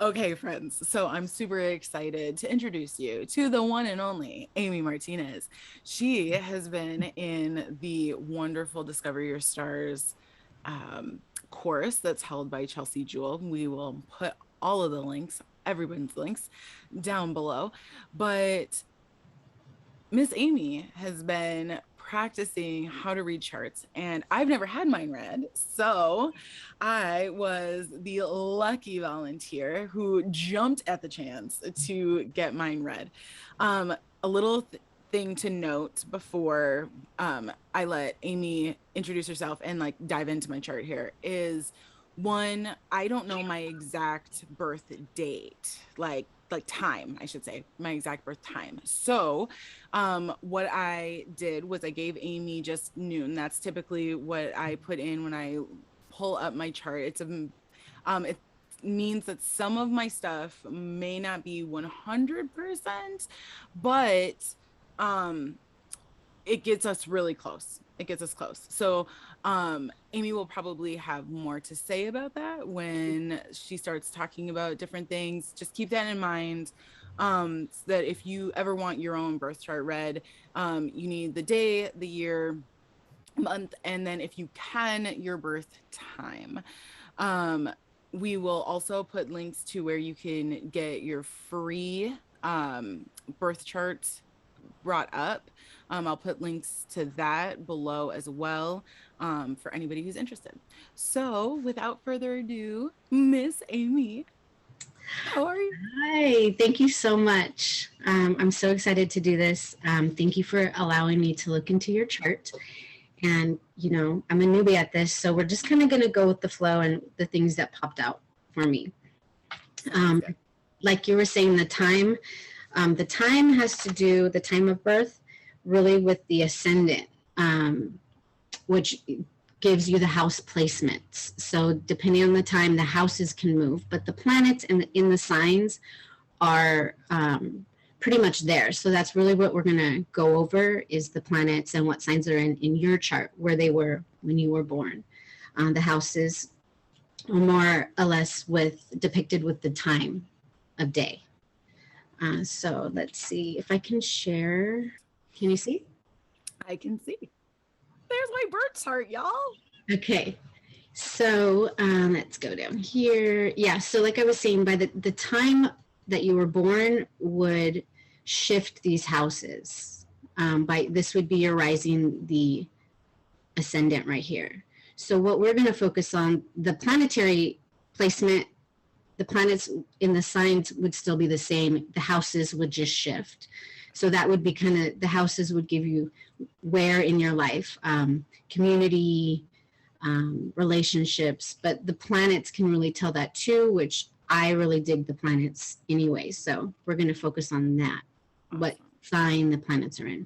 Okay, friends, so I'm super excited to introduce you to the one and only Amy Martinez. She has been in the wonderful Discover Your Stars course that's held by Chelsea Jewell. We will put all of the links, everyone's links, down below. But Miss Amy has been practicing how to read charts, and I've never had mine read. So I was the lucky volunteer who jumped at the chance to get mine read. A little thing to note before I let Amy introduce herself and like dive into my chart here is one, I don't know my exact birth date, like time, I should say, my exact birth time. So what I did was I gave Amy just noon. That's typically what I put in when I pull up my chart. It means that some of my stuff may not be 100%, but um it gets us really close. It gets us close. So Amy will probably have more to say about that when she starts talking about different things. Just keep that in mind. So that if you ever want your own birth chart read, you need the day, the year, month, and then if you can, your birth time. Um, we will also put links to where you can get your free birth chart brought up. I'll put links to that below as well for anybody who's interested. So, without further ado, Miss Amy, how are you? Hi, thank you so much. I'm so excited to do this. Thank you for allowing me to look into your chart. And, you know, I'm a newbie at this, so we're just kind of going to go with the flow and the things that popped out for me. Like you were saying, the time has to do, the time of birth, really with the ascendant, which gives you the house placements. So depending on the time, the houses can move, but the planets in the signs are pretty much there. So that's really what we're going to go over is the planets and what signs are in your chart, where they were when you were born. The houses are more or less depicted with the time of day. So let's see if I can share. Can you see? I can see. There's my birth chart, y'all. Okay. So let's go down here. Yeah. So like I was saying, by the time that you were born would shift these houses. This would be your rising, the ascendant right here. So what we're going to focus on, the planetary placement, the planets in the signs would still be the same. The houses would just shift. So that would be kind of, the houses would give you where in your life, community, relationships, but the planets can really tell that too, which I really dig the planets anyway. So we're going to focus on that, what sign the planets are in.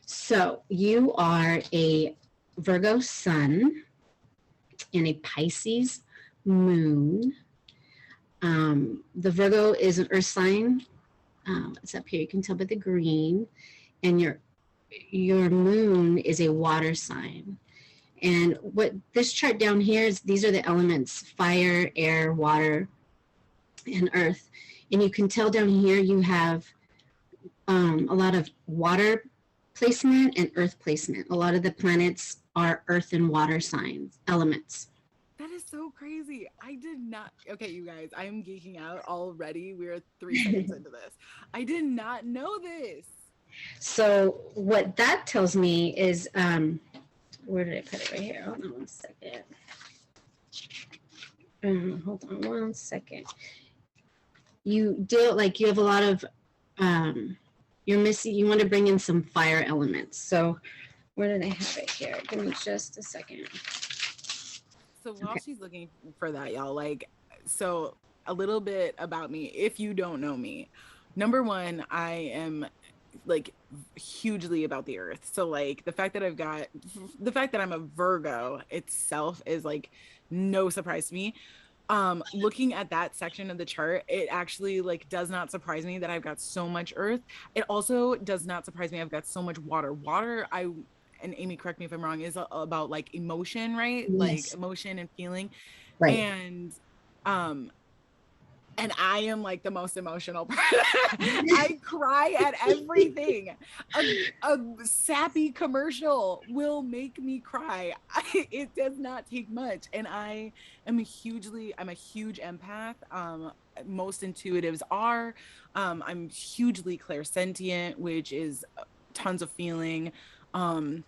So you are a Virgo sun and a Pisces moon. The Virgo is an earth sign. It's up here. You can tell by the green. And your moon is a water sign. And what this chart down here is, these are the elements: fire, air, water, and earth. And you can tell down here you have a lot of water placement and earth placement. A lot of the planets are earth and water signs, elements. That is so crazy. I did not. Okay, you guys, I am geeking out already. We're 3 seconds into this. I did not know this. So what that tells me is, where did I put it? Right here. Hold on 1 second. Hold on 1 second. You have a lot of, you want to bring in some fire elements. So where did I have it here? Give me just a second. So while she's looking for that, y'all, so a little bit about me, if you don't know me. Number one, I am hugely about the earth. So the fact that I'm a Virgo itself is no surprise to me. Looking at that section of the chart, it actually does not surprise me that I've got so much earth. It also does not surprise me I've got so much water. I and Amy, correct me if I'm wrong, is about like emotion, right? Like Yes. emotion and feeling. Right. And um and I am like the most emotional person. I cry at everything. A, a sappy commercial will make me cry. It does not take much. And I'm a huge empath. Most intuitives are. I'm hugely clairsentient, which is tons of feeling. Um,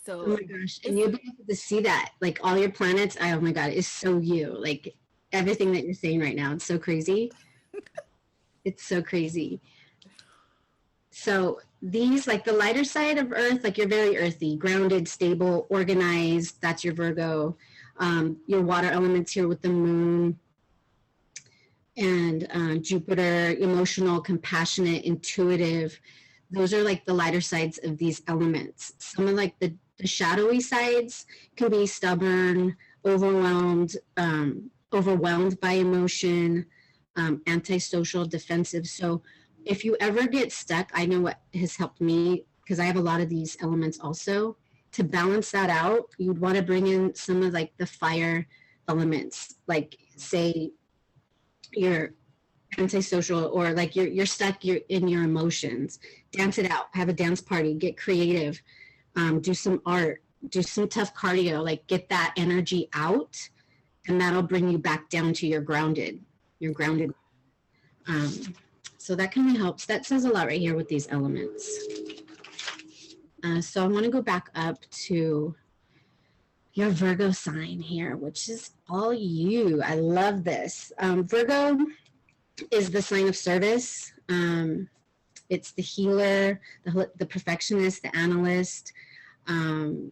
Oh my so gosh. And this, you'll be able to see that. Like all your planets, oh my God, it's so you. Like everything that you're saying right now. It's so crazy. It's so crazy. So these, like the lighter side of Earth, like you're very earthy, grounded, stable, organized. That's your Virgo. Your water elements here with the moon and Jupiter, emotional, compassionate, intuitive. Those are like the lighter sides of these elements. Some of like the shadowy sides can be stubborn, overwhelmed, overwhelmed by emotion, antisocial, defensive. So if you ever get stuck, I know what has helped me, because I have a lot of these elements also. To balance that out, you'd want to bring in some of like the fire elements, like say you're antisocial, or like you're stuck, you're in your emotions. Dance it out, have a dance party, get creative, do some art, do some tough cardio, like get that energy out, and that'll bring you back down to your grounded. Um, so that kind of helps. That says a lot right here with these elements. So I want to go back up to your Virgo sign here, which is all you. I love this. Virgo is the sign of service. It's the healer, the perfectionist, the analyst. I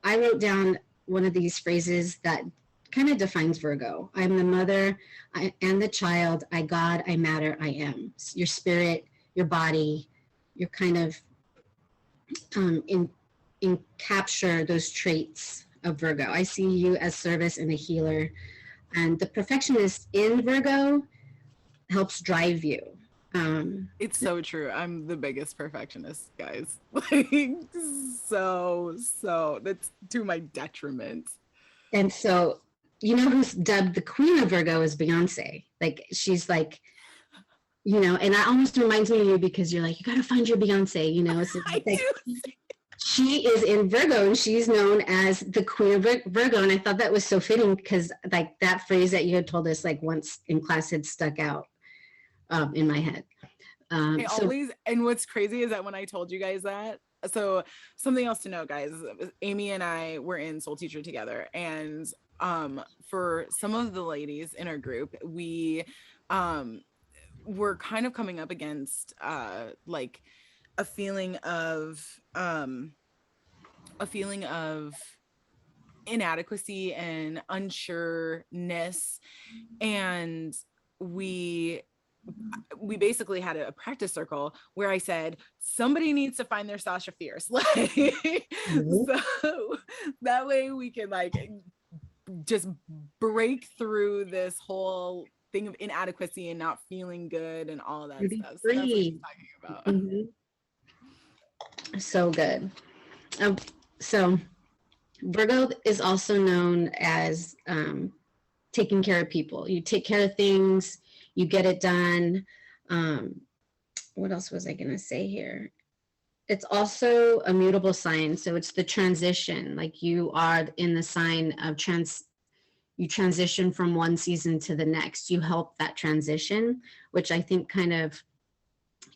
wrote down one of these phrases that kind of defines Virgo. I'm the mother and the child. I God, I matter, I am. Your spirit, your body, your kind of in capture those traits of Virgo. I see you as service and a healer. And the perfectionist in Virgo helps drive you. it's so true. I'm the biggest perfectionist, guys. Like so that's to my detriment. And so, you know who's dubbed the queen of Virgo is Beyonce. Like, she's like, and that almost reminds me of you, because you're like, you got to find your Beyonce, so I like, do. she is in Virgo and she's known as the queen of Virgo. And I thought that was so fitting, because like that phrase that you had told us like once in class had stuck out in my head. And what's crazy is that when I told you guys that, so something else to know, guys, Amy and I were in Soul Teacher together, and for some of the ladies in our group, we were kind of coming up against like a feeling of inadequacy and unsureness, and we basically had a practice circle where I said, somebody needs to find their Sasha Fierce. Like, so that way we can like just break through this whole thing of inadequacy and not feeling good and all that stuff. So that's what she's talking about. Mm-hmm. So good. So Virgo is also known as taking care of people. You take care of things, you get it done. What else was I going to say here? It's also a mutable sign. So it's the transition. Like you are in the sign of you transition from one season to the next. You help that transition, which I think kind of,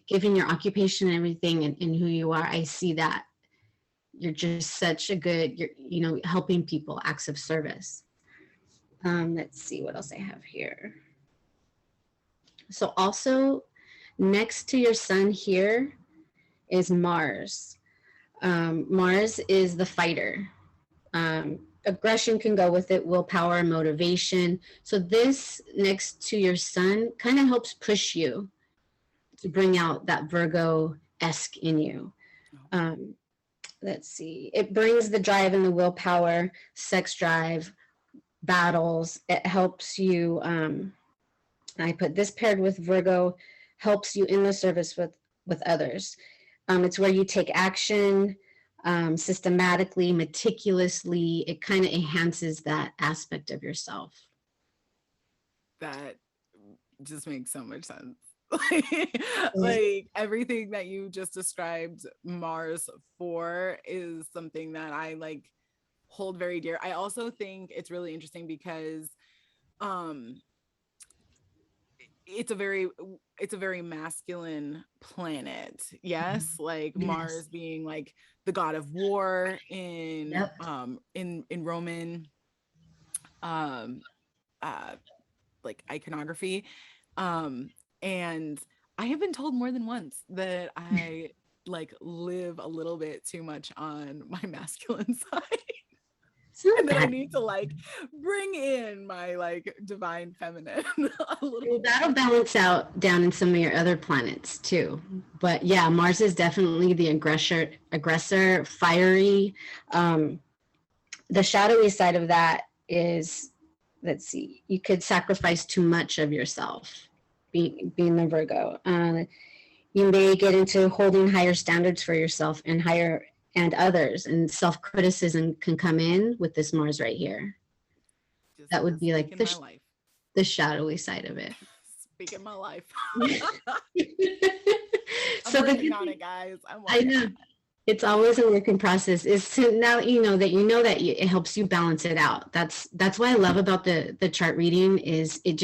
given your occupation and everything and who you are, I see that you're just such a good, helping people, acts of service. Let's see what else I have here. So also next to your sun here is Mars. Mars is the fighter. Aggression can go with it, willpower, motivation. So this next to your sun kind of helps push you to bring out that Virgo-esque in you. Let's see. It brings the drive and the willpower, sex drive, battles. It helps you. I put this paired with Virgo, helps you in the service with others. It's where you take action systematically, meticulously. It kind of enhances that aspect of yourself. That just makes so much sense. Like everything that you just described Mars for is something that I like hold very dear. I also think it's really interesting because um it's a very masculine planet. Yes, like Yes. Mars being like the god of war Yep. in Roman um uh like iconography. And I have been told more than once that I like live a little bit too much on my masculine side. It's not And that I bad. need to like bring in my like divine feminine a Well, little that'll more. balance out down in some of your other planets too. But yeah, Mars is definitely the aggressor, fiery. Um, the shadowy side of that is, let's see, you could sacrifice too much of yourself, being the Virgo. You may get into holding higher standards for yourself and others, and self-criticism can come in with this Mars right here. Just That would be like speaking my life. the shadowy side of it. Speaking my life. I'm So the working good on thing, it, guys. I'm I working know on it. it's always a working process, is to now you know that it helps you balance it out. That's what I love about the chart reading, is it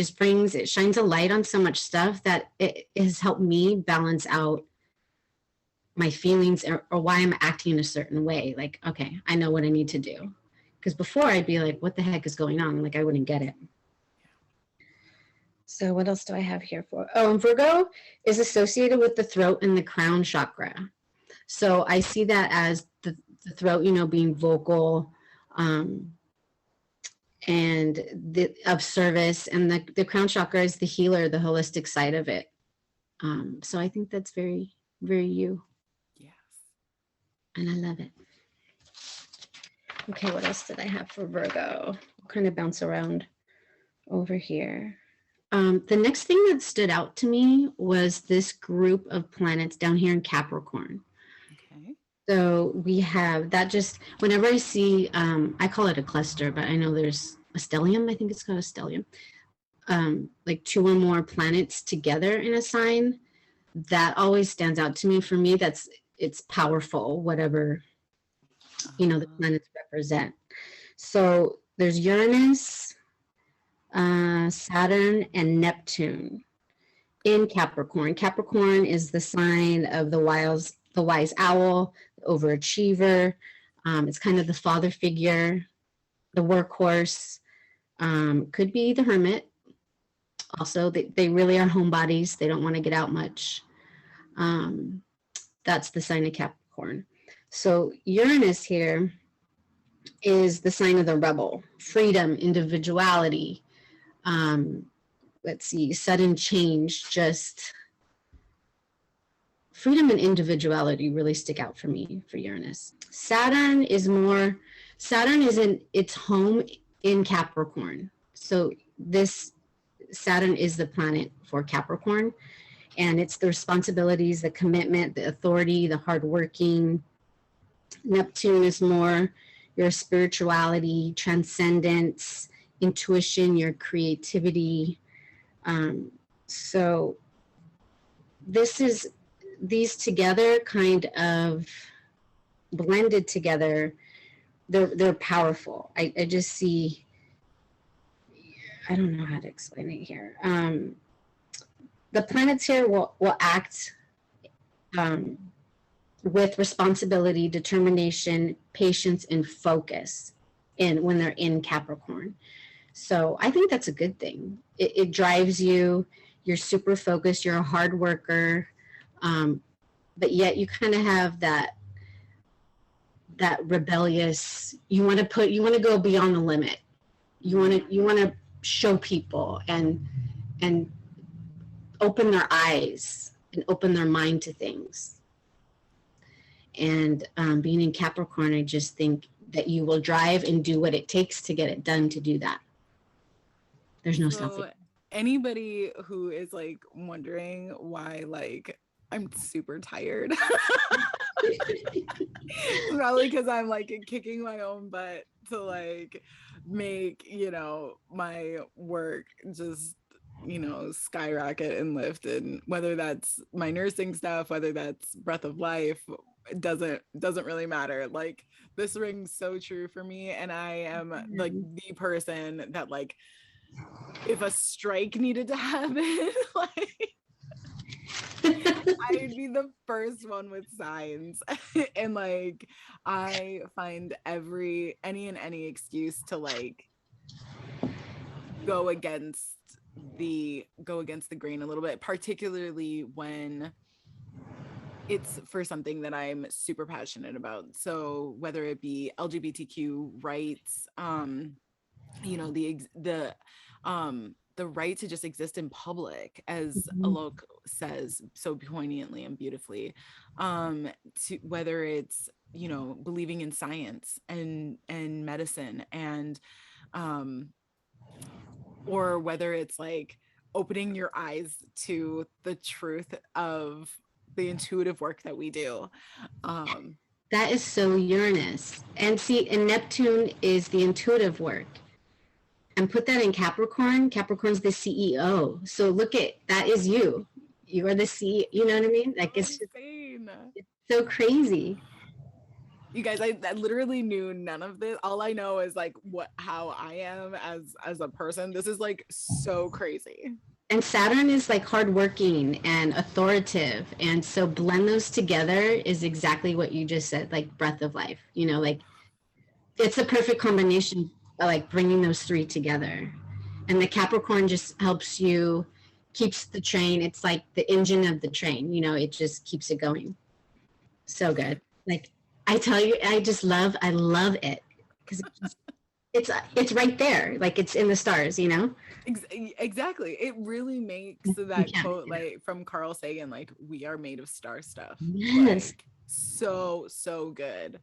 shines a light on so much stuff that it has helped me balance out my feelings, or why I'm acting a certain way. Like, okay, I know what I need to do. Because before I'd be like, what the heck is going on? Like, I wouldn't get it. So what else do I have here for? Oh, and Virgo is associated with the throat and the crown chakra. So I see that as the throat, being vocal, and of service, and the crown chakra is the healer, the holistic side of it. So I think that's very, very you. Yes. And I love it. Okay, what else did I have for Virgo? We'll kind of bounce around over here. The next thing that stood out to me was this group of planets down here in Capricorn. Okay. So we have that. Just whenever I see, I call it a cluster, but I know there's a stellium. I think it's called a stellium. Like two or more planets together in a sign, that always stands out to me. For me, it's powerful, whatever the planets represent. So there's Uranus, Saturn, and Neptune in Capricorn. Capricorn is the sign of the wise owl, the overachiever. It's kind of the father figure, the workhorse. Could be the hermit. Also, they really are homebodies. They don't want to get out much. That's the sign of Capricorn. So Uranus here is the sign of the rebel, freedom, individuality. Let's see, sudden change, just freedom and individuality really stick out for me for Uranus. Saturn is in its home in Capricorn. So this Saturn is the planet for Capricorn, and it's the responsibilities, the commitment, the authority, the hardworking. Neptune is more your spirituality, transcendence, intuition, your creativity. So these together, kind of blended together, they're powerful. I just see, I don't know how to explain it here. The planets here will act with responsibility, determination, patience, and focus when they're in Capricorn. So I think that's a good thing. It drives you. You're super focused. You're a hard worker, but yet you kind of have that rebellious. You want to go beyond the limit. You want to show people and open their eyes and open their mind to things. And being in Capricorn, I just think that you will drive and do what it takes to get it done to do that. There's no stopping. Anybody who is like wondering why like I'm super tired. Probably because I'm like kicking my own butt to like make, you know, my work just, you know, skyrocket and lift. And whether that's my nursing stuff, whether that's breath of life, it doesn't really matter. Like this rings so true for me. And I am like the person that like if a strike needed to happen, like I'd be the first one with signs. And like I find any excuse to like go against the grain a little bit, particularly when it's for something that I'm super passionate about. So whether it be LGBTQ rights, you know, the right to just exist in public, as Alok says so poignantly and beautifully, to whether it's, you know, believing in science and medicine, and or whether it's like opening your eyes to the truth of the intuitive work that we do. That is so Uranus. And see, and Neptune is the intuitive work. And put that in Capricorn. Capricorn's the CEO. So look at, that is you. You are the CEO. You know what I mean? Like it's just, it's so crazy. You guys, I literally knew none of this. All I know is like how I am as a person. This is like so crazy. And Saturn is like hardworking and authoritative. And so blend those together is exactly what you just said, like breath of life. You know, like it's a perfect combination, like bringing those three together. And the Capricorn just helps you, keeps the train. It's like the engine of the train, you know, it just keeps it going. So good. Like I tell you, I love it because it's right there. Like it's in the stars, you know? Exactly. It really makes that quote like from Carl Sagan, like we are made of star stuff. Yes. Like, so good.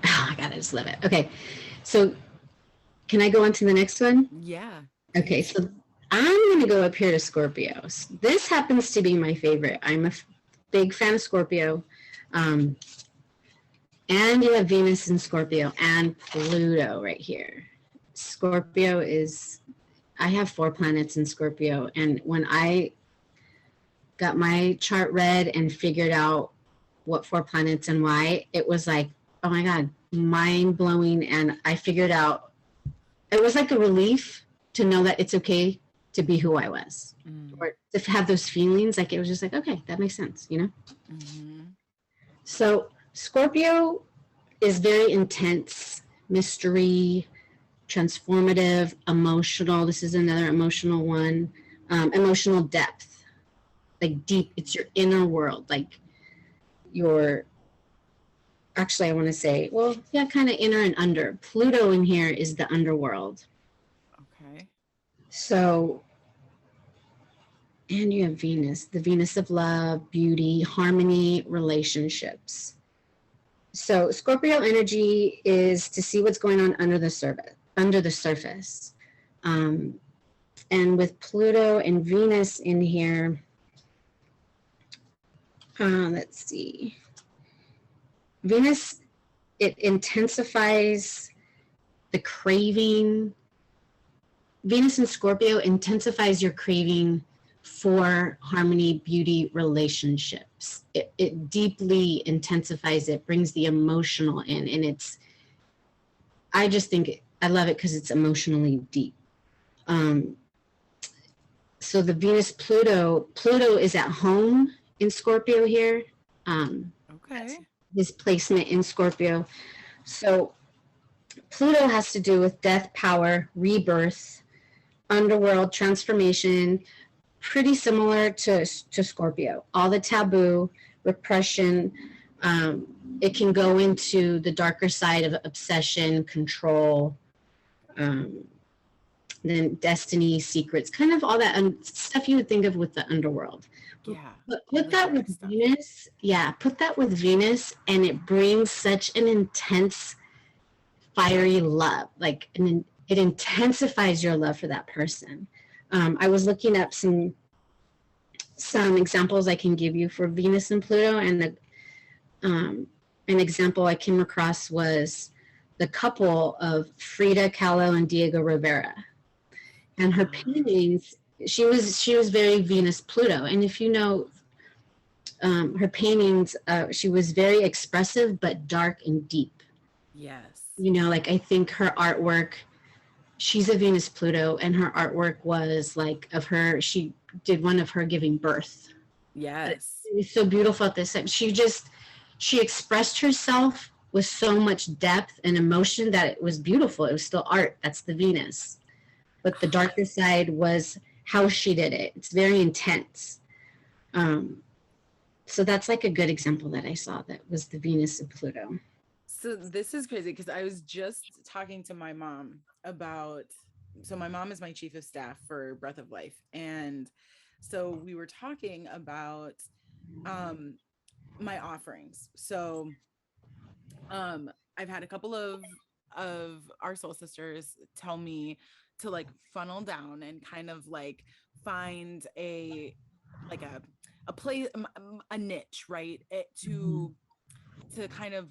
Oh my God, I just love it. Okay. So can I go on to the next one? Yeah. Okay. So I'm going to go up here to Scorpio. This happens to be my favorite. I'm a big fan of Scorpio. And you have Venus in Scorpio and Pluto right here. Scorpio is, I have 4 planets in Scorpio. And when I got my chart read and figured out what 4 planets and why, it was like, oh my God, mind blowing. And I figured out, it was like a relief to know that it's okay to be who I was, or to have those feelings. Like it was just like, okay, that makes sense, you know? Mm-hmm. So Scorpio is very intense, mystery, transformative, emotional. This is another emotional one. Emotional depth, like deep. It's your inner world, like your, actually I want to say, well, yeah, kind of inner and under. Pluto in here is the underworld. Okay. So, and you have Venus, the Venus of love, beauty, harmony, relationships. So Scorpio energy is to see what's going on under the surface. And with Pluto and Venus in here, let's see. Venus, it intensifies the craving. Venus in Scorpio intensifies your craving for harmony, beauty, relationships. It deeply intensifies it, brings the emotional in, and it's, I just think, I love it because it's emotionally deep. So the Venus-Pluto is at home in Scorpio here. Okay. His placement in Scorpio. So Pluto has to do with death, power, rebirth, underworld, transformation, pretty similar to Scorpio. All the taboo, repression, it can go into the darker side of obsession, control, then destiny, secrets, kind of all that stuff you would think of with the underworld. Yeah. But put that with Venus, put that with Venus, and it brings such an intense, fiery love. Like, it intensifies your love for that person. I was looking up some some examples I can give you for Venus and Pluto, and an example I came across was the couple of Frida Kahlo and Diego Rivera. And her paintings, she was very Venus Pluto. And if you know her paintings, she was very expressive but dark and deep. Yes. You know, like I think her artwork, she's a Venus Pluto, and her artwork was like of her. She did one of her giving birth. Yes. It was so beautiful at this time. She expressed herself with so much depth and emotion that it was beautiful. It was still art. That's the Venus. But the darker side was how she did it. It's very intense. So that's like a good example that I saw that was the Venus and Pluto. So this is crazy because I was just talking to my mom about, so my mom is my chief of staff for Breath of Life. And so we were talking about my offerings. So I've had a couple of our soul sisters tell me to like funnel down and kind of like find a like a place, a niche, right? To kind of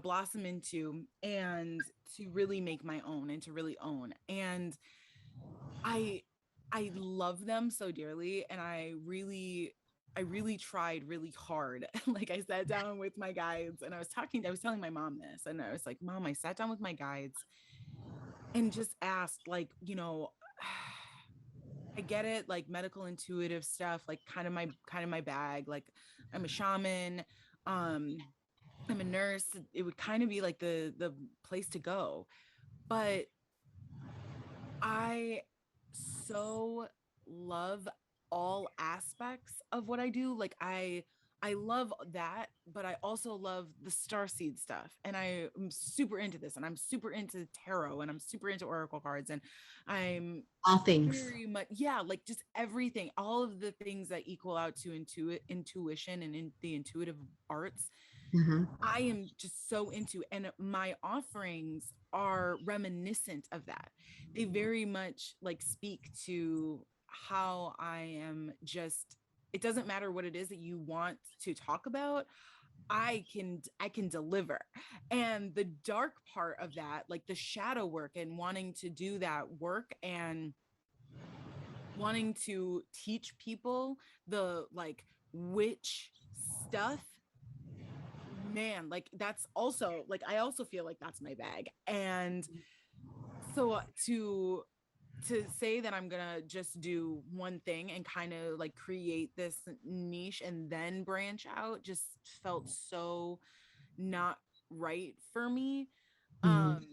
blossom into and to really make my own and to really own. And I love them so dearly, and I really tried really hard. Like I sat down with my guides and I was telling my mom this, and I was like, Mom, I sat down with my guides and just asked, like, I get it, like medical intuitive stuff, like kind of my bag. Like I'm a shaman, I'm a nurse. It would kind of be like the place to go. But I so love all aspects of what I do. Like I love that, but I also love the starseed stuff. And I am super into this, and I'm super into tarot, and I'm super into oracle cards, and I'm All things. very much, yeah, like just everything, all of the things that equal out to intuition and in the intuitive arts. Uh-huh. I am just so into, and my offerings are reminiscent of that. They very much like speak to how I am just, it doesn't matter what it is that you want to talk about. I can deliver. And the dark part of that, like the shadow work and wanting to do that work and wanting to teach people the like witch stuff, man, like that's also like, I also feel like that's my bag. And so to say that I'm gonna just do one thing and kind of like create this niche and then branch out just felt so not right for me. Mm-hmm.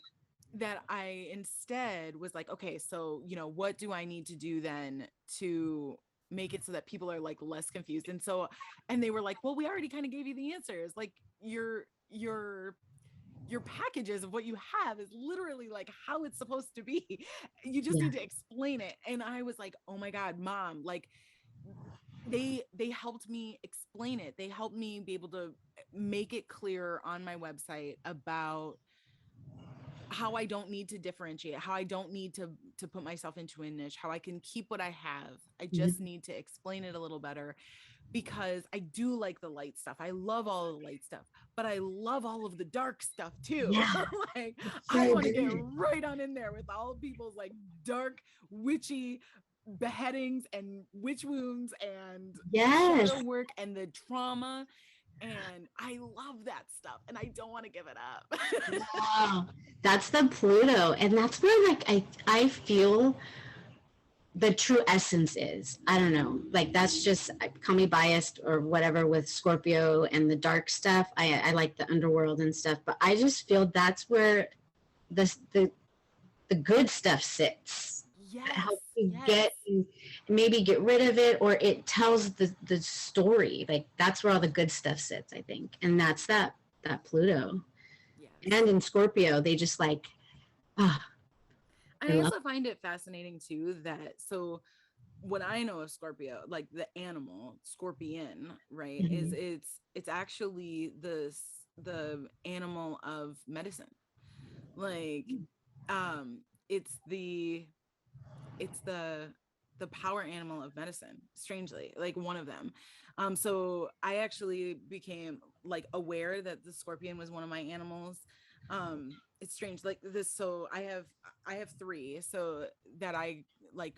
That I instead was like, okay, so what do I need to do then to make it so that people are like less confused? And so, and they were like, well, we already kind of gave you the answers. Like your packages of what you have is literally like how it's supposed to be. You just Yeah. need to explain it. And I was like, oh my God, Mom, like they helped me explain it. They helped me be able to make it clear on my website about how I don't need to differentiate, how I don't need to put myself into a niche, how I can keep what I have. I just Mm-hmm. need to explain it a little better, because I do like the light stuff. I love all of the light stuff, but I love all of the dark stuff too. Yeah. Like I So want to get good. right on in there with all people's like dark, witchy beheadings and witch wounds and Yes. shadow work and the trauma. And I love that stuff and I don't want to give it up. Wow. That's the Pluto. And that's where like I feel the true essence is. I don't know. Like that's just call me biased or whatever with Scorpio and the dark stuff. I like the underworld and stuff, but I just feel that's where the good stuff sits. That Yes, helps you yes, maybe get rid of it, or it tells the story. Like that's where all the good stuff sits, I think. And that's that Pluto. yes. And in Scorpio, they just like ah, And I I love also find it fascinating too that, so what I know of Scorpio, like the animal scorpion, right, is it. it's actually the animal of medicine. Like it's the the power animal of medicine, strangely, like one of them. So I actually became like aware that the scorpion was one of my animals. It's strange like this. So I have three, so that I like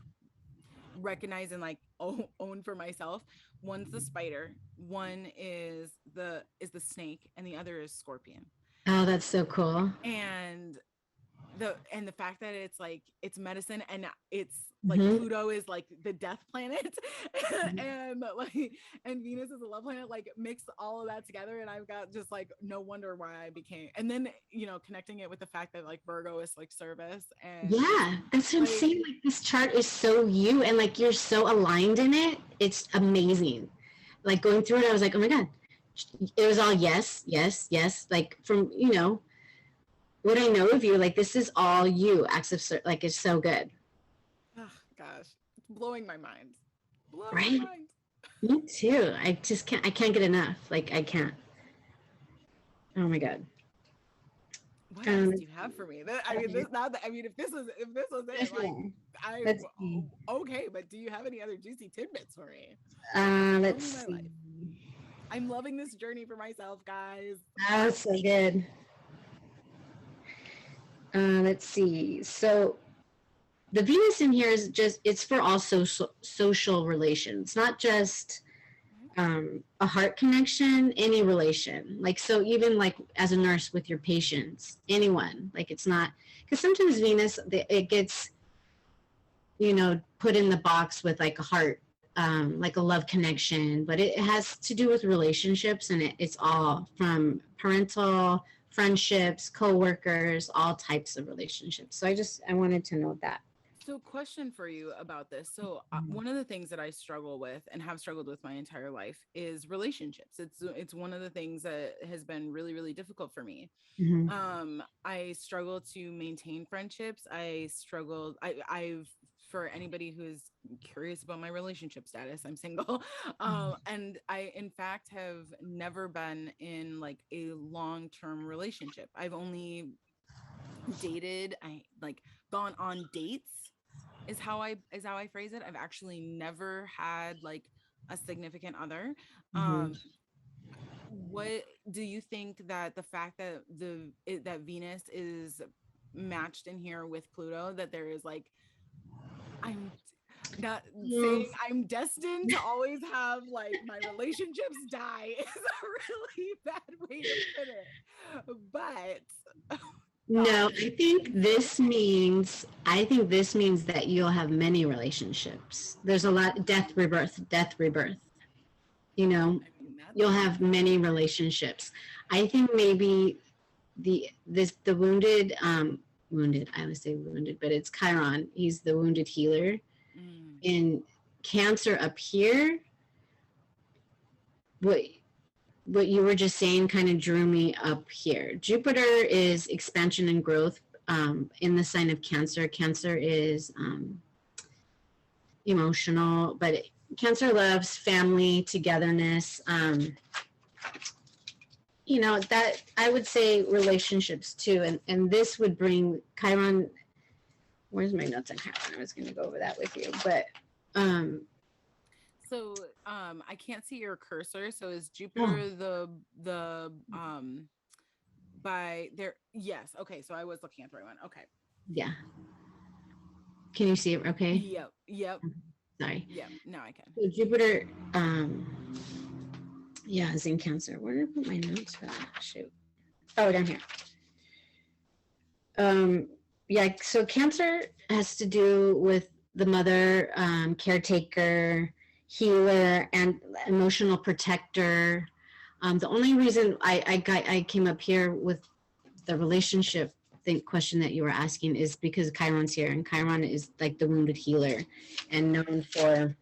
recognize and like own for myself. One's the spider, one is the snake, and the other is scorpion. Oh, that's so cool. And the fact that it's like it's medicine, and it's like Mhm. Pluto is like the death planet Mhm. and like and Venus is a love planet, like mix all of that together, and I've got just like no wonder why I became. And then connecting it with the fact that like Virgo is like service, and Yeah, that's what I'm like saying. Like this chart is so you, and like you're so aligned in it. It's amazing. Like going through it, I was like, oh my God. It was all yes, yes, yes. Like from, what I know of you, like this is all you. Acts of like it's so good. oh gosh, it's blowing my mind. Blowing Right? my mind. Me too. I can't get enough. Like I can't. Oh my God. What else do you have for me? I mean, this not that. I mean, if this was it, like I Let's see. okay. But do you have any other juicy tidbits for me? Let's Tell me my life. see. I'm loving this journey for myself, guys. Oh, so good. Let's see. So the Venus in here is just, it's for all social relations, not just a heart connection, any relation. Like, so even like as a nurse with your patients, anyone, like it's not, because sometimes Venus, it gets, put in the box with like a heart, like a love connection, but it has to do with relationships, and it's all from parental, friendships, co-workers, all types of relationships. So I wanted to note that. So, question for you about this. So, one of the things that I struggle with and have struggled with my entire life is relationships. It's one of the things that has been really, really difficult for me. Mm-hmm. I struggle to maintain friendships. I've for anybody who is curious about my relationship status, I'm single. And I in fact have never been in like a long-term relationship. I've only dated, I like gone on dates is how I phrase it. I've actually never had like a significant other. Mm-hmm. What do you think that the fact that that Venus is matched in here with Pluto, that there is like, I'm not saying I'm destined to always have like my relationships die is a really bad way to put it, but No, I think this means that you'll have many relationships. There's a lot, death, rebirth, you know, I mean you'll have many relationships. I think maybe the wounded, I would say wounded, but it's Chiron. He's the wounded healer. In Cancer up here, what you were just saying kind of drew me up here. Jupiter is expansion and growth in the sign of Cancer. Cancer is emotional, but Cancer loves family, togetherness. That I would say relationships too. And this would bring Chiron. Where's my notes on Chiron? I was going to go over that with you, but so I can't see your cursor. So is Jupiter the by there? Yes. Okay. So I was looking at the right one. Okay. Yeah. Can you see it? Okay. Yep. Sorry. Yep. Now I can. So Jupiter, is in Cancer. Where did I put my notes for that? Shoot. Oh, down here. So Cancer has to do with the mother, caretaker, healer, and emotional protector. The only reason I came up here with the relationship question that you were asking is because Chiron's here, and Chiron is like the wounded healer and known for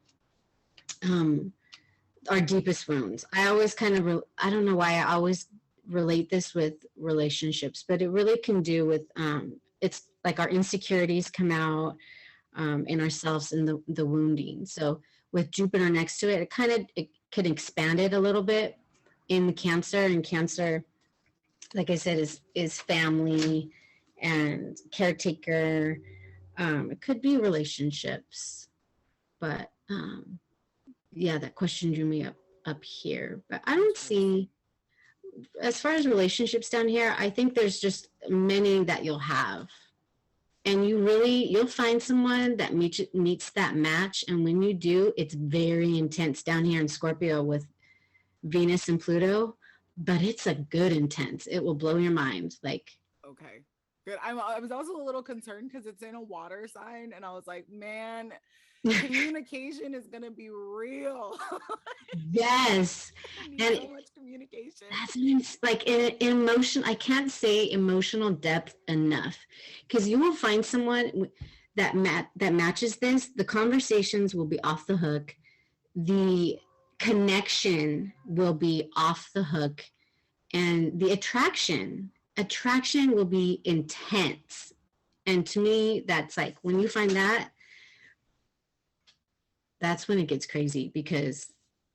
our deepest wounds. I always kind of, I don't know why I always relate this with relationships, but it really can do with, it's like our insecurities come out in ourselves in the wounding. So with Jupiter next to it, it could expand it a little bit in the Cancer, and Cancer, like I said, is family and caretaker. It could be relationships. But yeah, that question drew me up here. But I don't see, as far as relationships down here, I think there's just many that you'll have. And you'll find someone that meets that match. And when you do, it's very intense down here in Scorpio with Venus and Pluto, but it's a good intense. It will blow your mind. Like, okay, good. I was also a little concerned because it's in a water sign, and I was like, man, communication is gonna be real. yes, and so much communication. That's like in emotion. I can't say emotional depth enough, because you will find someone that matches this. The conversations will be off the hook. The connection will be off the hook, and the attraction will be intense. And to me, that's like, when you find that, that's when it gets crazy, because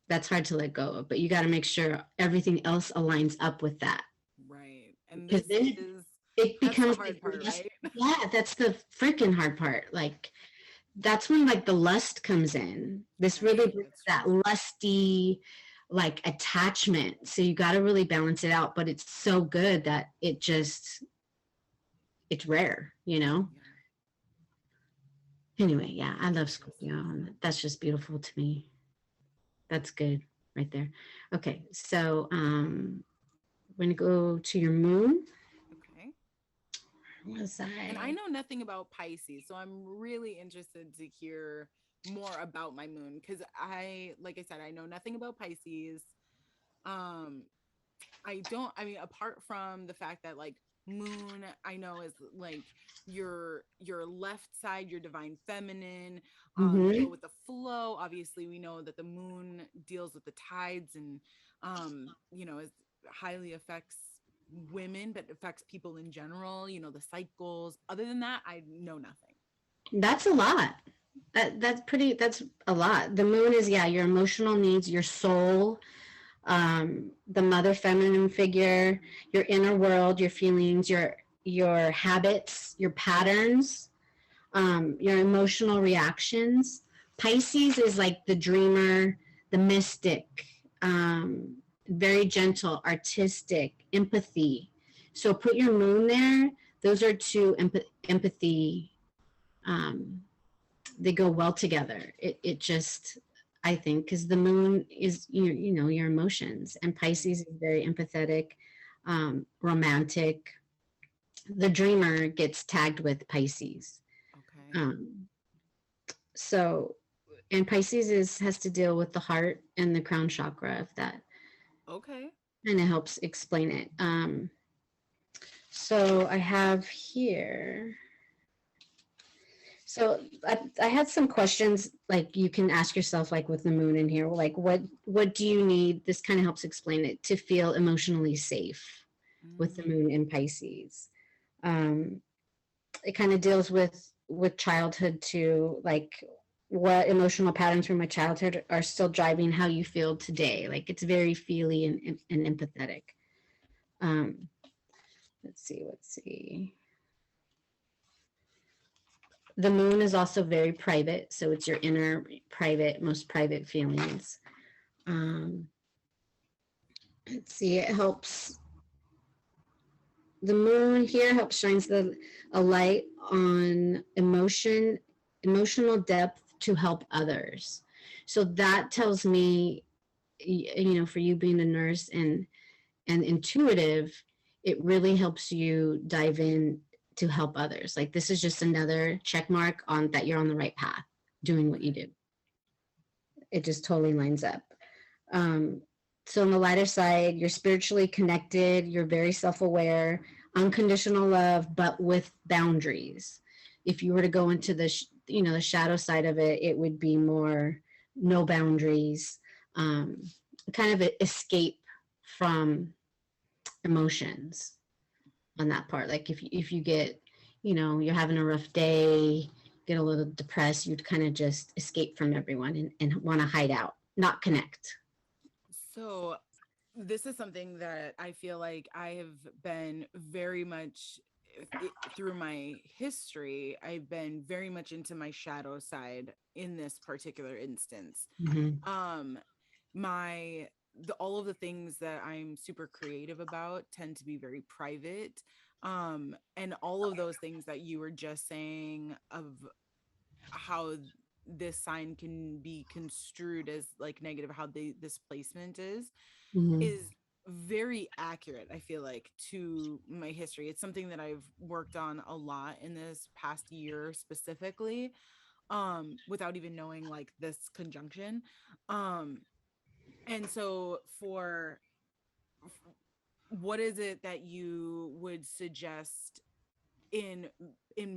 that's hard to let go of, but you got to make sure everything else aligns up with that. Right. And this it becomes the hard part, right? Yeah, that's the freaking hard part. Like, that's when like the lust comes in. This really brings that lusty like attachment. So you got to really balance it out, but it's so good that it's rare, you know? Yeah. Anyway, yeah, I love Scorpio. That's just beautiful to me. That's good right there. Okay, so we're going to go to your moon. Okay. What was that? And I know nothing about Pisces, so I'm really interested to hear more about my moon, because like I said, I know nothing about Pisces. I mean, apart from the fact that like moon, I know is like your left side, your divine feminine, you go with the flow. Obviously, we know that the moon deals with the tides and you know, it highly affects women, but affects people in general, you know, the cycles. Other than that, I know nothing. That's a lot. That's a lot. The moon is, yeah, your emotional needs, your soul, the mother feminine figure, your inner world, your feelings, your habits, your patterns, your emotional reactions. Pisces is like the dreamer, the mystic, very gentle, artistic, empathy. So put your moon there. Those are two empathy. They go well together. It just, I think, because the moon is you know your emotions, and Pisces is very empathetic, romantic. The dreamer gets tagged with Pisces. Okay. So, and Pisces has to deal with the heart and the crown chakra, if that okay kind of helps explain it. So I have here. So I had some questions, like you can ask yourself, like with the moon in here, like what do you need? This kind of helps explain it, to feel emotionally safe with the moon in Pisces. It kind of deals with childhood too, like what emotional patterns from my childhood are still driving how you feel today. Like it's very feely and empathetic. Let's see. The moon is also very private, so it's your inner private, most private feelings. Let's see, it helps. The moon here helps shines a light on emotional depth to help others. So that tells me, you know, for you being a nurse and intuitive, it really helps you dive in to help others. Like this is just another check mark on that you're on the right path, doing what you do. It just totally lines up. So on the lighter side, you're spiritually connected, you're very self-aware, unconditional love, but with boundaries. If you were to go into the the shadow side of it, it would be more no boundaries, kind of an escape from emotions on that part. Like if you get, you're having a rough day, get a little depressed, you'd kind of just escape from everyone and want to hide out, not connect. So this is something that I feel like I have been very much through my history, I've been very much into my shadow side in this particular instance. Mm-hmm. My all of the things that I'm super creative about tend to be very private. And all of those things that you were just saying of how this sign can be construed as like negative, how this placement Mm-hmm. is very accurate, I feel like, to my history. It's something that I've worked on a lot in this past year specifically, without even knowing like this conjunction. And so what is it that you would suggest in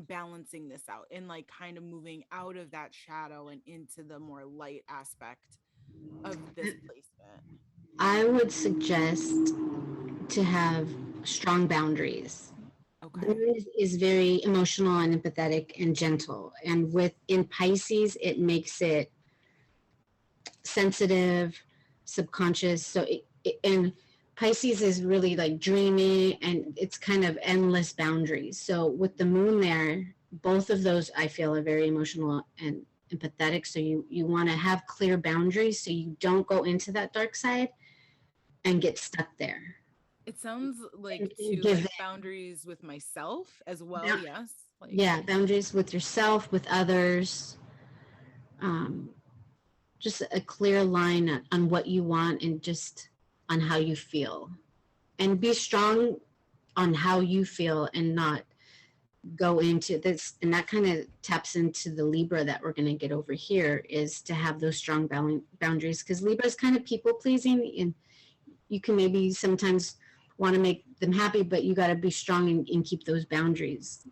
balancing this out, in like kind of moving out of that shadow and into the more light aspect of this placement? I would suggest to have strong boundaries. The Okay. moon is very emotional and empathetic and gentle. And in Pisces, it makes it sensitive, subconscious. And Pisces is really like dreamy, and it's kind of endless boundaries. So with the moon there, both of those I feel are very emotional and empathetic. So you want to have clear boundaries so you don't go into that dark side and get stuck there. It sounds like And to give like boundaries with myself as well. them, Yes. Like, yeah, boundaries with yourself, with others. Um, just a clear line on what you want and just on how you feel. And be strong on how you feel and not go into this. And that kind of taps into the Libra that we're going to get over here, is to have those strong boundaries, because Libra is kind of people pleasing, and you can maybe sometimes want to make them happy, but you got to be strong and keep those boundaries.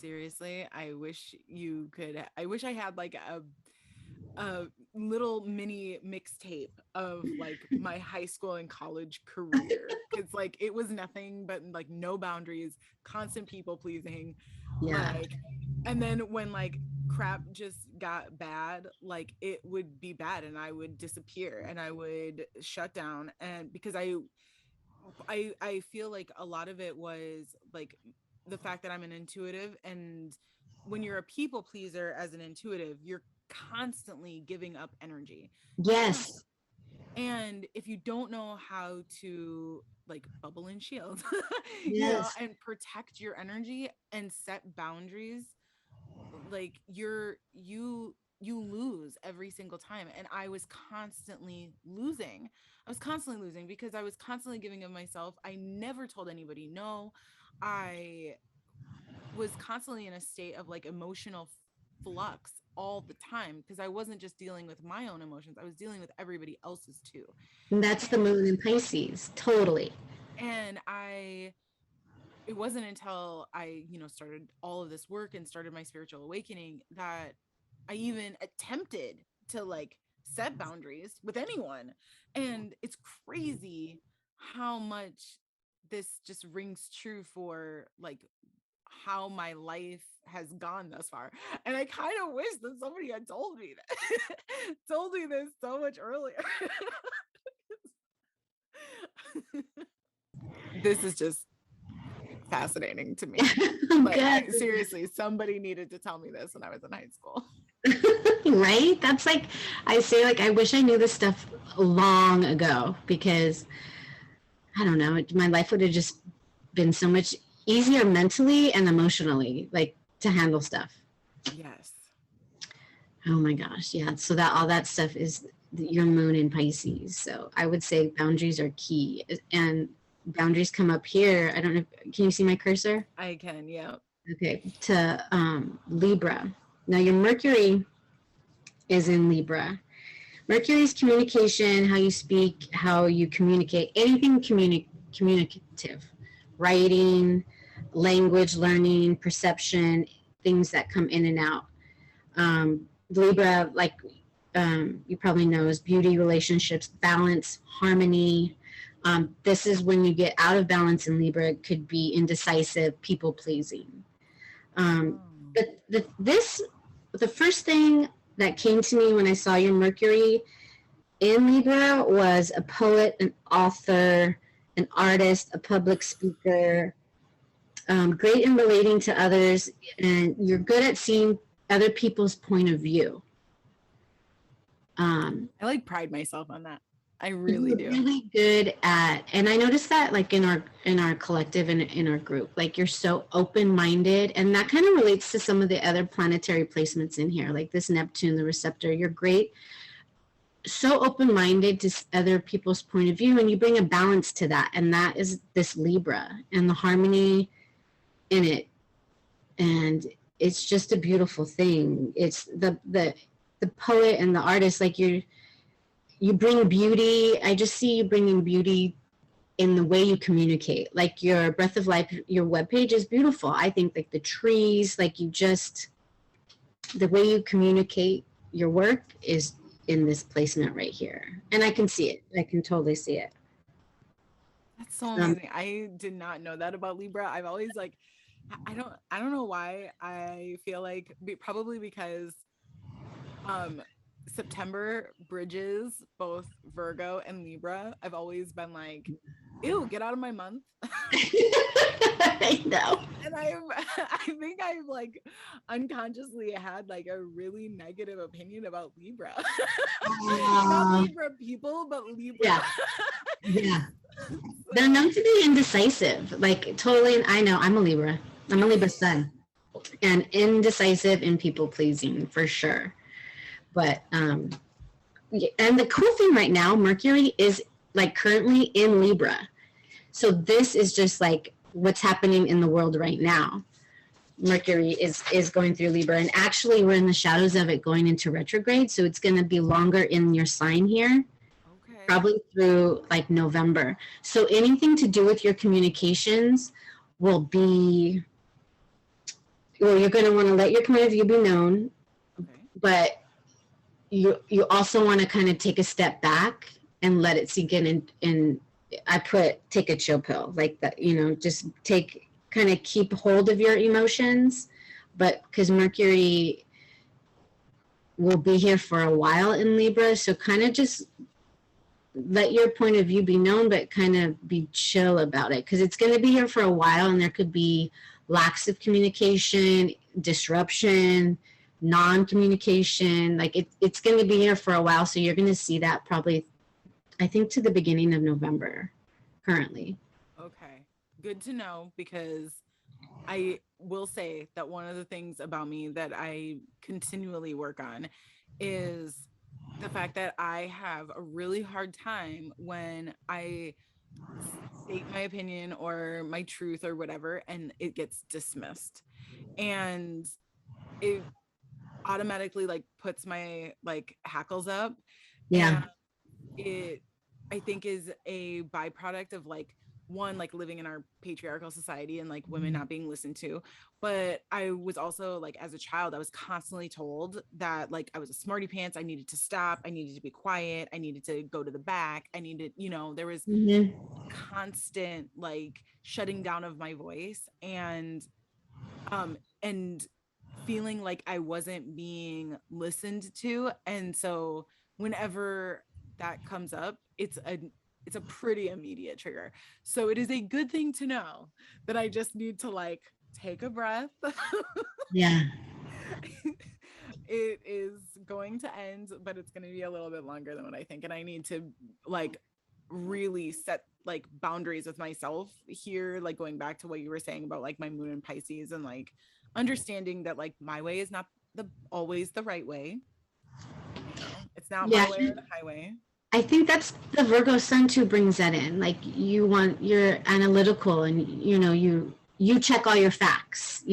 seriously, I wish I had like a little mini mixtape of like my high school and college career, because like it was nothing but like no boundaries, constant people pleasing, Yeah. like, and then when like crap just got bad, like it would be bad and I would disappear and I would shut down. And because I feel like a lot of it was like the fact that I'm an intuitive, and when you're a people pleaser as an intuitive, you're constantly giving up energy. You're Yes. and if you don't know how to like bubble and shield, Yes. and protect your energy and set boundaries, like you lose every single time. And I was constantly losing. I was constantly losing because I was constantly giving of myself. I never told anybody no. I was constantly in a state of like emotional flux all the time, because I wasn't just dealing with my own emotions, I was dealing with everybody else's too. And that's the And moon in Pisces. Totally. I it wasn't until I, started all of this work and started my spiritual awakening that I even attempted to like set boundaries with anyone. And it's crazy how much this just rings true for like how my life has gone thus far. And I kind of wish that somebody had told me that told me this so much earlier. This is just fascinating to me. Like, Good. seriously, somebody needed to tell me this when I was in high school. Right? That's like, I say, like, I wish I knew this stuff long ago, because I don't know, my life would have just been so much easier mentally and emotionally, like, to handle stuff. Yes. Oh my gosh. Yeah. So that all that stuff is your moon in Pisces. So I would say boundaries are key. And boundaries come up here. I don't know. Can you see my cursor? I can, yeah. Okay. To Libra. Now your Mercury is in Libra. Mercury's communication, how you speak, how you communicate, anything communicative, writing, language learning, perception, things that come in and out. Libra, like you probably know, is beauty, relationships, balance, harmony. This is when you get out of balance in Libra. It could be indecisive, people pleasing. Um, Oh. but the first thing that came to me when I saw your Mercury in Libra was a poet, an author, an artist, a public speaker, great in relating to others, and you're good at seeing other people's point of view. I like pride myself on that. I really You're do. really good at, and I noticed that like in our collective and in our group, like you're so open-minded, and that kind of relates to some of the other planetary placements in here, like this Neptune, the receptor. You're great, so open-minded to other people's point of view, and you bring a balance to that, and that is this Libra and the harmony in it, and it's just a beautiful thing. It's the poet and the artist, like you bring beauty. I just see you bringing beauty in the way you communicate. Like your Breath of Life, your webpage is beautiful. I think like the trees, like the way you communicate your work is in this placement right here. And I can see it. I can totally see it. That's so amazing. I did not know that about Libra. I've always like, I don't know why. I feel like probably because September bridges both Virgo and Libra. I've always been like, ew, get out of my month. I know. And I think I've like unconsciously had like a really negative opinion about Libra. Not Libra people, but Libra. Yeah. Yeah. They're known to be indecisive. Like totally, I know, I'm a Libra sun. And indecisive and people pleasing for sure. But and the cool thing right now, Mercury is like currently in Libra. So this is just like what's happening in the world right now. Mercury is going through Libra, and actually we're in the shadows of it going into retrograde. So it's going to be longer in your sign here, probably through like November. So anything to do with your communications will be, well, you're going to want to let your point of view be known, but you also want to kind of take a step back and let it sink in, and I take a chill pill, like that, just kind of keep hold of your emotions, but because Mercury will be here for a while in Libra, so kind of just let your point of view be known, but kind of be chill about it, because it's going to be here for a while, and there could be lacks of communication, disruption, non-communication. Like it's going to be here for a while, so you're going to see that probably, I think, to the beginning of November currently. Okay, good to know, because I will say that one of the things about me that I continually work on is the fact that I have a really hard time when I state my opinion or my truth or whatever, and it gets dismissed. And it automatically like puts my like hackles up. Yeah. And it, I think, is a byproduct of like, one, like living in our patriarchal society and like women not being listened to. But I was also like, as a child, I was constantly told that like I was a smarty pants, I needed to stop, I needed to be quiet, I needed to go to the back, I needed, there was constant like shutting down of my voice, and feeling like I wasn't being listened to. And so whenever that comes up, it's a pretty immediate trigger. So it is a good thing to know that I just need to like take a breath. Yeah. It is going to end, but it's going to be a little bit longer than what I think. And I need to like really set like boundaries with myself here, like going back to what you were saying about like my moon in Pisces, and like understanding that like my way is not always the right way. It's not my way or the highway. I think that's the Virgo sun too brings that in. Like you're analytical, and you check all your facts,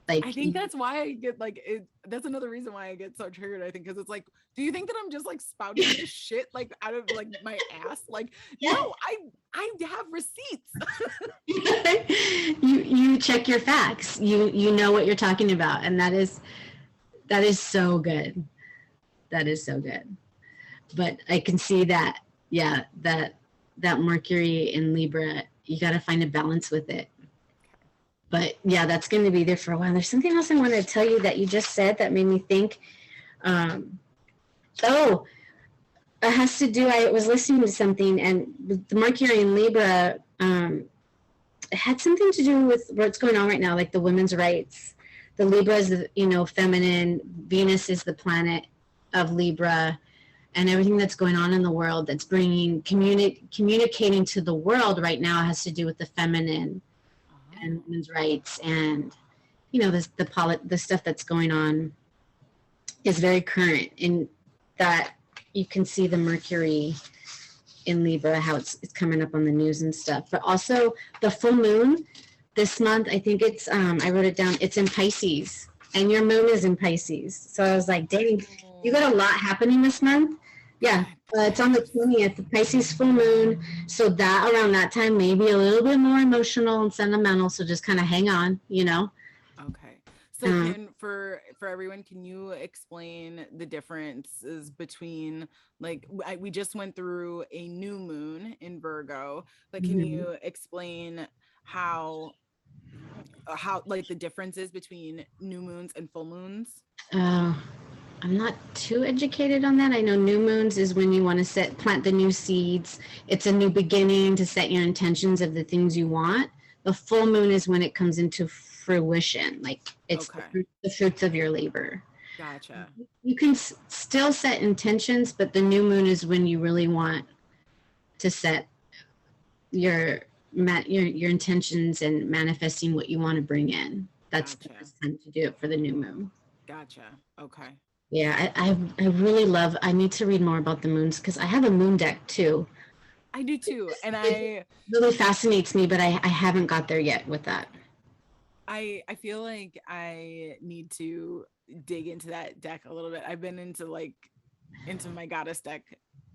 like I think that's why I get like it. That's another reason why I get so triggered, I think, because it's like, do you think that I'm just like spouting this shit like out of like my ass? Like, no, I have receipts. you check your facts. You know what you're talking about, and that is so good. That is so good. But I can see that, yeah, that Mercury in Libra, you got to find a balance with it. But yeah, that's going to be there for a while. There's something else I wanted to tell you that you just said that made me think. It has to do, I was listening to something, and the Mercury in Libra, it had something to do with what's going on right now, like the women's rights. The Libra is the, feminine. Venus is the planet of Libra, and everything that's going on in the world that's bringing communicating to the world right now has to do with the feminine and women's rights, and the stuff that's going on is very current in that you can see the Mercury in Libra, how it's coming up on the news and stuff. But also the full moon this month, I think it's, I wrote it down, it's in Pisces, and your moon is in Pisces. So I was like, dang, you got a lot happening this month. Yeah, it's on the 20th, the Pisces full moon. So that around that time, maybe a little bit more emotional and sentimental. So just kind of hang on, Okay. So for everyone, can you explain the differences between, like, we just went through a new moon in Virgo, but can you explain how like the differences between new moons and full moons? I'm not too educated on that. I know new moons is when you want to plant the new seeds. It's a new beginning to set your intentions of the things you want. The full moon is when it comes into fruition, like it's the fruits of your labor. Gotcha. You can still set intentions, but the new moon is when you really want to set your intentions and manifesting what you want to bring in. That's the best time to do it for the new moon. Gotcha. Okay. Yeah, I really love, I need to read more about the moons because I have a moon deck too. I do too. And it really fascinates me, but I haven't got there yet with that. I feel like I need to dig into that deck a little bit. I've been into my goddess deck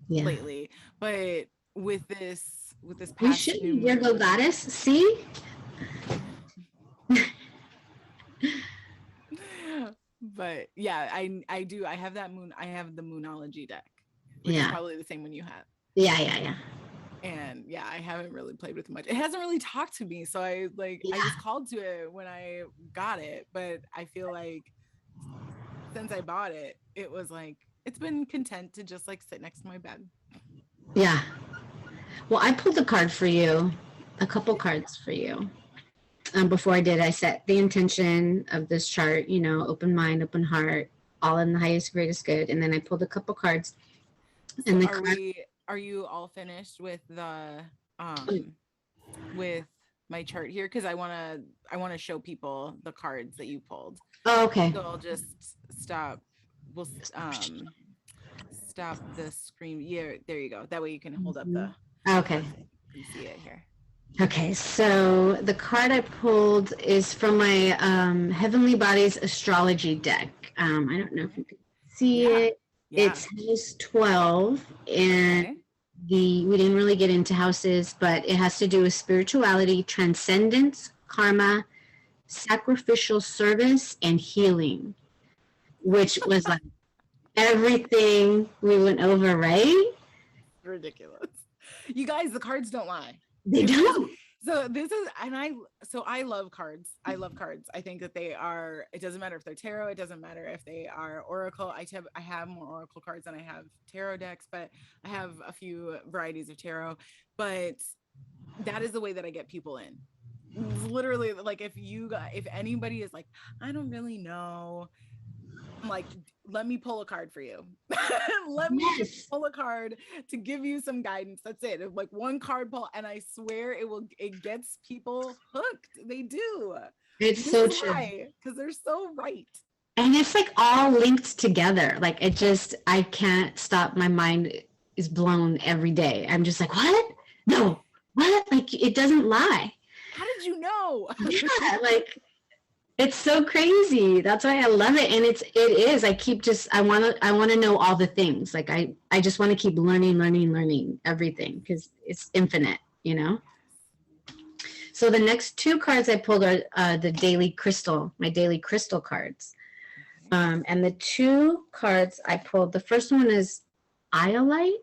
lately, but with this past, you should be Virgo goddess. See. But yeah, I do. I have that moon. I have the Moonology deck, which is probably the same one you have. Yeah. And yeah, I haven't really played with it much. It hasn't really talked to me, so I just called to it when I got it. But I feel like since I bought it, it was like it's been content to just like sit next to my bed. Yeah. Well, I pulled a card for you, a couple cards for you. Before I did, I set the intention of this chart, open mind, open heart, all in the highest, greatest good. And then I pulled a couple cards. So and are you all finished with the with my chart here? Because I want to show people the cards that you pulled. Oh, okay. So I'll just stop. We'll stop the screen. Yeah, there you go. That way you can hold up the. Okay. You see it here. Okay, so the card I pulled is from my Heavenly Bodies astrology deck. I don't know if you can see it. Yeah. It's house 12, and we didn't really get into houses, but it has to do with spirituality, transcendence, karma, sacrificial service, and healing, which was like everything we went over, right? Ridiculous. You guys, the cards don't lie. They don't. So this is, and I love cards. I love cards. I think that they are, it doesn't matter if they're tarot. It doesn't matter if they are oracle. I have more oracle cards than I have tarot decks, but I have a few varieties of tarot. But that is the way that I get people in. It's literally like if anybody is like, I don't really know, I'm like, let me pull a card for you. Let me just pull a card to give you some guidance. That's it. Like one card pull, and I swear it gets people hooked. They do. It's so true. Because they're so right. And it's like all linked together. Like I can't stop. My mind is blown every day. I'm just like, what? No, what? Like it doesn't lie. How did you know? Yeah, like it's so crazy. That's why I love it. And it is. I want to know all the things. Like I just want to keep learning everything because it's infinite, So the next two cards I pulled are my daily crystal cards. And the two cards I pulled, the first one is Iolite.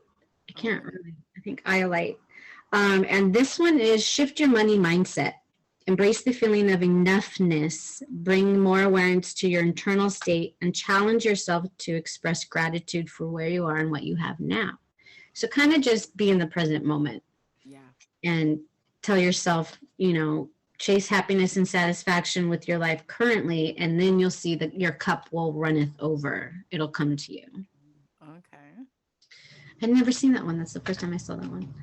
I think Iolite. And this one is shift your money mindset. Embrace the feeling of enoughness, bring more awareness to your internal state, and challenge yourself to express gratitude for where you are and what you have now. So kind of just be in the present moment. Yeah. And tell yourself, chase happiness and satisfaction with your life currently, and then you'll see that your cup will runneth over. It'll come to you. Okay. I'd never seen that one. That's the first time I saw that one.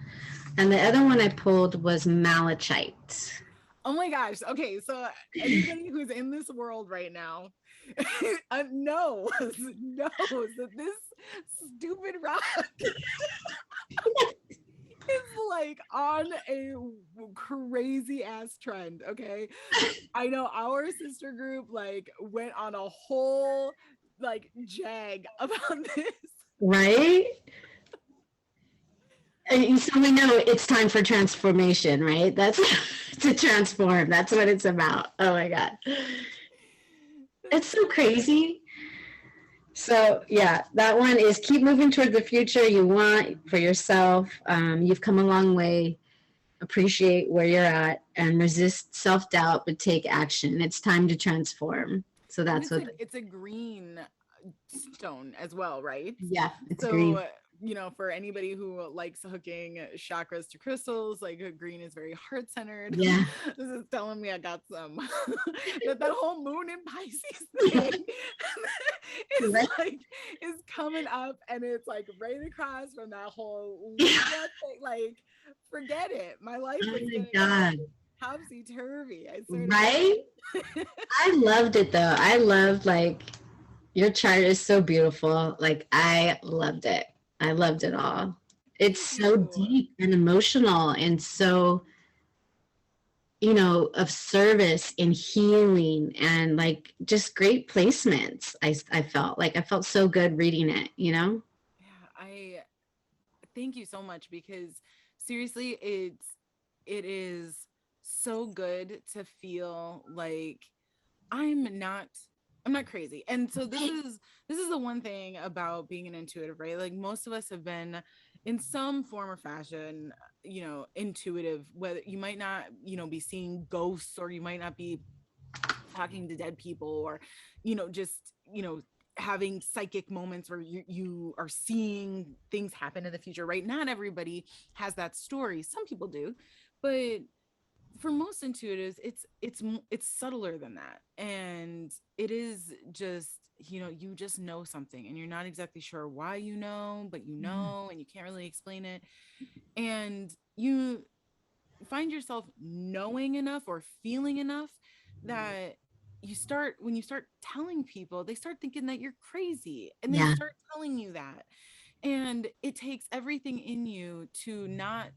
And the other one I pulled was malachite. Oh my gosh. Okay. So anybody who's in this world right now knows that this stupid rock is like on a crazy ass trend. Okay. I know our sister group like went on a whole like jag about this. Right? And so we know it's time for transformation, right? That's to transform. That's what it's about. Oh my God. It's so crazy. So yeah, that one is keep moving toward the future you want for yourself. You've come a long way. Appreciate where you're at and resist self-doubt, but take action. It's time to transform. So that's what it's a green stone as well, right? Yeah, it's so green. For anybody who likes hooking chakras to crystals, like green is very heart-centered. Yeah. This is telling me I got some that whole moon in Pisces thing is like is coming up, and it's like right across from that whole thing. Like forget it, my life is topsy-turvy. Right? I loved it though. I loved like your chart is so beautiful. Like I loved it. I loved it all. It's so deep and emotional and so, of service and healing and like just great placements. I felt so good reading it, Yeah, I thank you so much, because seriously, it is so good to feel like I'm not crazy. And so this is the one thing about being an intuitive, right? Like most of us have been in some form or fashion, intuitive, whether you might not, be seeing ghosts, or you might not be talking to dead people, or, just, having psychic moments where you are seeing things happen in the future, right? Not everybody has that story. Some people do, but for most intuitives, it's subtler than that, and it is just you just know something, and you're not exactly sure why but you know, and you can't really explain it, and you find yourself knowing enough or feeling enough that when you start telling people, they start thinking that you're crazy, and they start telling you that, and it takes everything in you to not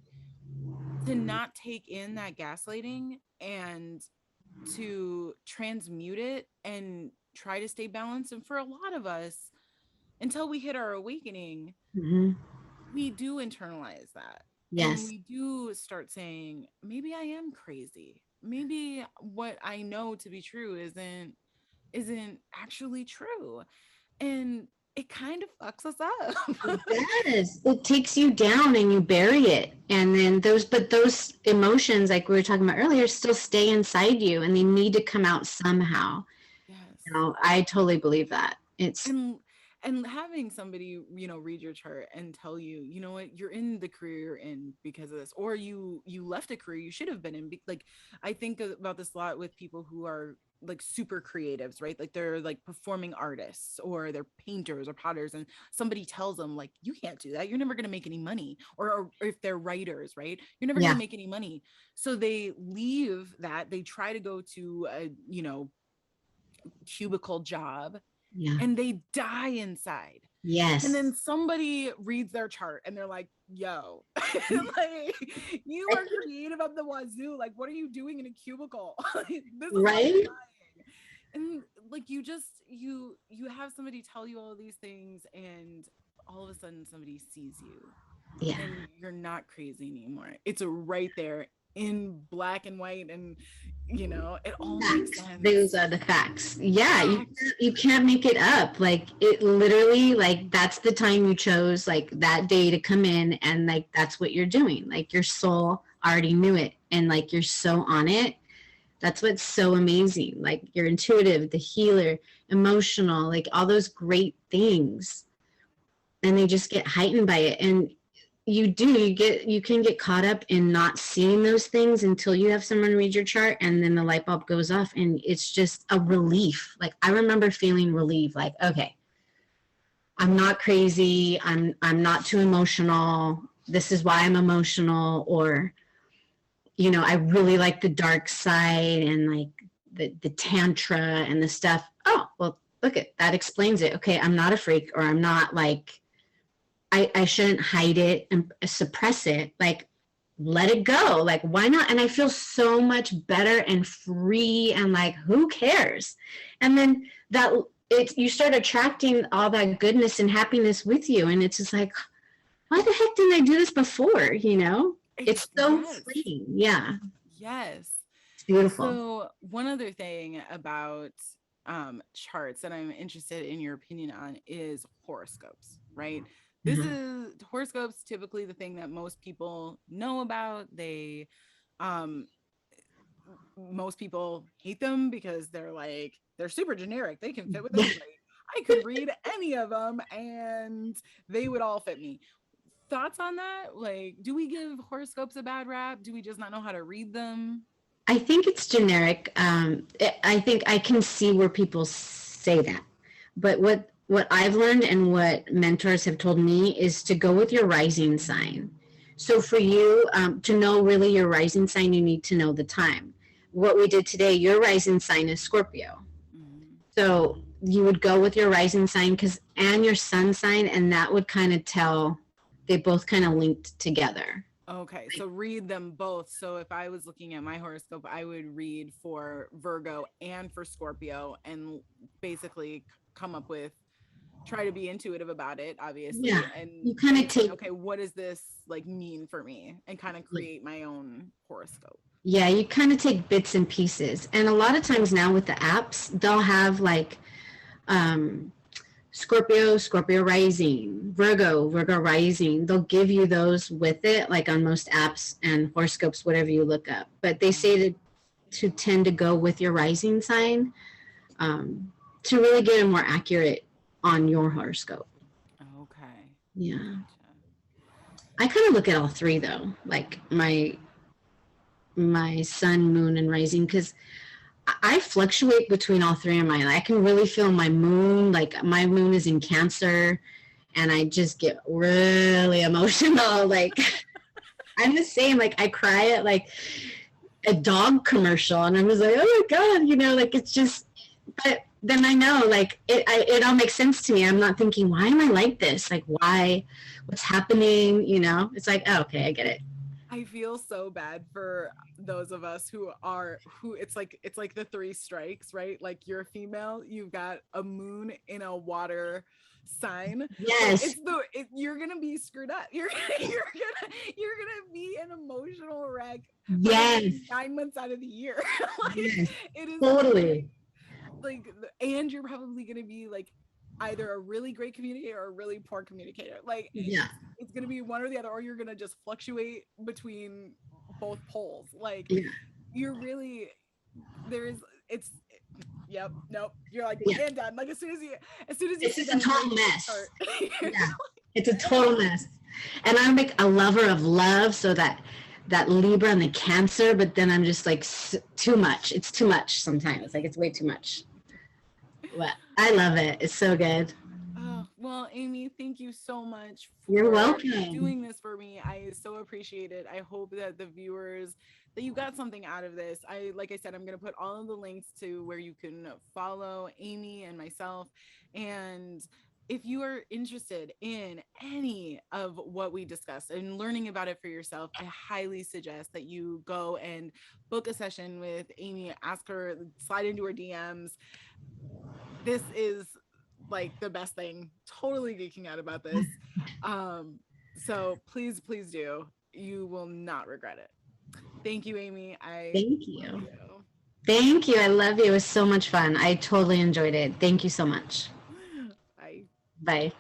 take in that gaslighting, and to transmute it and try to stay balanced. And for a lot of us, until we hit our awakening, we do internalize that. Yes. And we do start saying, maybe I am crazy. Maybe what I know to be true isn't actually true. And it kind of fucks us up. It does. It takes you down and you bury it. And then those emotions, like we were talking about earlier, still stay inside you, and they need to come out somehow. Yes. I totally believe that. And having somebody, read your chart and tell you, you know what, you're in the career you're in because of this, or you left a career you should have been in. Like, I think about this a lot with people who are like super creatives, right? Like they're like performing artists, or they're painters or potters, and somebody tells them like, you can't do that, you're never going to make any money. Or if they're writers, right, you're never going to make any money. So they leave that, they try to go to a cubicle job, and they die inside. Yes. And then somebody reads their chart and they're like, yo, like, you are creative up the wazoo, like what are you doing in a cubicle? This is right. And like you have somebody tell you all these things, and all of a sudden somebody sees you, and you're not crazy anymore. It's right there in black and white, and it all makes sense. Those are the facts. You can't make it up. Like it literally, like that's the time you chose, like that day to come in, and like that's what you're doing. Like your soul already knew it, and like you're so on it. That's what's so amazing. Like you're intuitive, the healer, emotional, like all those great things, and they just get heightened by it. And you can get caught up in not seeing those things until you have someone read your chart, and then the light bulb goes off, and it's just a relief. Like, I remember feeling relief, like, okay, I'm not crazy, I'm not too emotional, this is why I'm emotional, or, you know, I really like the dark side and like the tantra and the stuff. Oh, well, look at that explains it. Okay, I'm not a freak, or I'm not like, I shouldn't hide it and suppress it. Like, let it go. Like, why not? And I feel so much better and free, and like, who cares? And then you start attracting all that goodness and happiness with you. And it's just like, why the heck didn't I do this before? You know, it's so freeing. Yeah. Yes. It's beautiful. So one other thing about charts that I'm interested in your opinion on is horoscopes, right? This is horoscopes, typically the thing that most people know about. Most people hate them because they're super generic. They can fit with anybody. I could read any of them and they would all fit me. Thoughts on that? Like, do we give horoscopes a bad rap? Do we just not know how to read them? I think it's generic. I think I can see where people say that. But what I've learned and what mentors have told me is to go with your rising sign. So for you, to know really your rising sign, you need to know the time. What we did today, your rising sign is Scorpio. Mm-hmm. So you would go with your rising sign and your sun sign, and that would kind of tell, they both kind of linked together. Okay, so read them both. So if I was looking at my horoscope, I would read for Virgo and for Scorpio and basically come up with, try to be intuitive about it, obviously. Yeah. And you kind of take, okay, what does this like mean for me? And kind of create my own horoscope. Yeah, you kind of take bits and pieces. And a lot of times now with the apps, they'll have like Scorpio rising, Virgo rising. They'll give you those with it, like on most apps and horoscopes, whatever you look up. But they say to tend to go with your rising sign to really get a more accurate on your horoscope. Okay. Yeah. Gotcha. I kind of look at all three though, like my sun, moon, and rising, because I fluctuate between all three of mine. I can really feel my moon, like my moon is in Cancer, and I just get really emotional. Like, I'm the same. Like, I cry at like a dog commercial, and I'm just like, oh my God, you know, like it's just, but then I know, like, it all makes sense to me. I'm not thinking, why am I like this? Like, why? What's happening? You know, it's like, oh, okay, I get it. I feel so bad for those of us who it's like the three strikes, right? Like, you're female, you've got a moon in a water sign. Yes. You're gonna be screwed up. You're gonna be an emotional wreck. Yes. 9 months out of the year. Like, yes. It is totally. Like, and you're probably gonna be like either a really great communicator or a really poor communicator. Like, yeah, it's gonna be one or the other, or you're gonna just fluctuate between both poles. Like, you're really yep, nope. You're like, and done. Like, as soon as you it's just a total mess. Yeah, it's a total mess. And I'm like a lover of love, so that Libra and the Cancer, but then I'm just like too much. It's too much sometimes. Like, it's way too much. But I love it. It's so good. Oh, well, Amy, thank you so much for You're welcome. doing this for me. I so appreciate it. I hope that the viewers, that you got something out of this. Like I said, I'm going to put all of the links to where you can follow Amy and myself. And if you are interested in any of what we discussed and learning about it for yourself, I highly suggest that you go and book a session with Amy, ask her, slide into her DMs. This is like the best thing. Totally geeking out about this. So please do. You will not regret it. Thank you, Amy. Thank you. Thank you. I love you. It was so much fun. I totally enjoyed it. Thank you so much. Bye. Bye.